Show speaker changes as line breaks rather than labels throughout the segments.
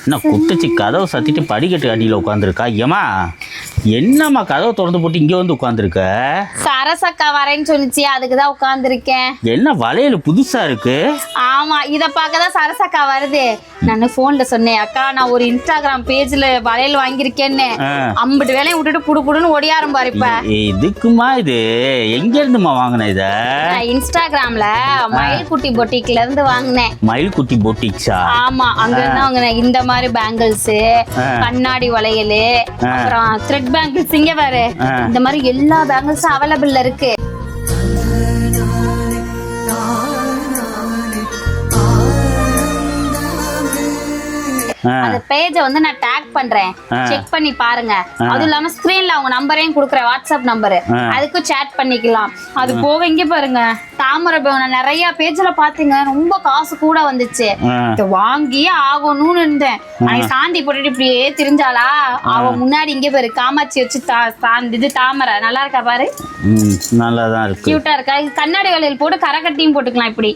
என்ன குட்டச்சி கதவை சத்திட்டு படிக்கட்டு அடியில் உட்காந்துருக்கா? ஏமா என்னம்மா கதவை திறந்து போட்டு இங்கே வந்து உட்காந்துருக்க?
சரசக்கா வரேன்னு சொல்லிச்சு, அதுக்கு தான் உட்காந்துருக்கேன்.
என்ன வளையல் புதுசா இருக்கு?
ஆமா, இதை பார்க்க தான் சரசக்கா வருது. நான் ஃபோன்ல சொன்னேன், அக்கா நான் ஒரு இன்ஸ்டாகிராம் பேஜ்ல வளையல் வாங்கியிருக்கேன்னு. 50 வேலையை விட்டுட்டு புடுன்னு ஒடியாரும் பாரு. இப்ப
இதுக்குமா இது எங்க இருந்துமா வாங்கின? இத
நான் இன்ஸ்டாகிராம்ல மயில்குட்டி பொட்டிக்ல இருந்து வாங்கினேன்.
மயில்குட்டி பொட்டிக்ஸா?
ஆமா, அங்க இருந்து வாங்கினேன். இந்த மாதிரி பேங்கிள்ஸ், கண்ணாடி வளையல், அப்புறம் த்ரெட் பேங்கிள்ஸ். இங்க பாரு, இந்த மாதிரி எல்லா பேங்கிள்ஸும் அவைலபிள்ல இருக்கு. அந்த பேஜை வந்து நான் டேக் பண்றேன், செக் பண்ணி பாருங்க. அதுவும் இல்லாம ஸ்கிரீன்ல அவங்க நம்பரையும் கொடுக்குறேன், வாட்ஸ்அப் நம்பரு, அதுக்கும் சேட் பண்ணிக்கலாம். அது போக இங்க பாருங்க, தாமரை நான் நிறைய பேஜ்ல பாத்தீங்க, ரொம்ப காசு கூட வந்துச்சு. வாங்கியே ஆகணும்னு இருந்தேன். அன்னைக்கு சாந்தி போட்டுட்டு இப்படியே திரிஞ்சாளா, அவ முன்னாடி இங்க பாரு காமாட்சி வச்சு இது தாமரை நல்லா இருக்கா பாரு.
நல்லாதான் இருக்கு,
கியூட்டா இருக்கா. கண்ணாடி வளையல் போட்டு கரக்கட்டியும் போட்டுக்கலாம். இப்படி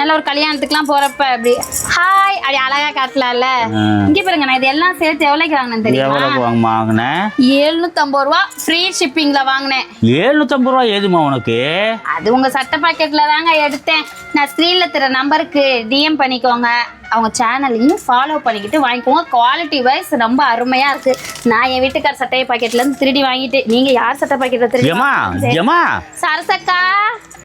நல்ல ஒரு கல்யாணத்துக்குலாம் போறப்ப அப்படி ஹாய் அப்படி அழகா காட்டலாம்ல. இங்க பாருங்க, நான் இதெல்லாம் சேர்த்து எவ்வளவுக்கு வாங்கினேன் தெரியுமா? 750 ரூபா ஃப்ரீ ஷிப்பிங்ல வாங்கினேன்.
750 ரூபா ஏதுமா உனக்கு?
அது உங்க சட்டை பாக்கெட்ல தாங்க எடுத்தேன். நான் ஸ்கிரீன்ல தர நம்பருக்கு டிஎம் பண்ணிக்கோங்க. அவங்க சேனலையும் ஃபாலோ பண்ணிக்கிட்டு வாங்கிக்கோங்க. குவாலிட்டி வைஸ் ரொம்ப அருமையா இருக்கு. நான் என் வீட்டுக்கார சட்டை பாக்கெட்ல இருந்து திருடி வாங்கிட்டு, நீங்க யார் சட்டை பாக்கெட்ல திருடி?
சரசக்கா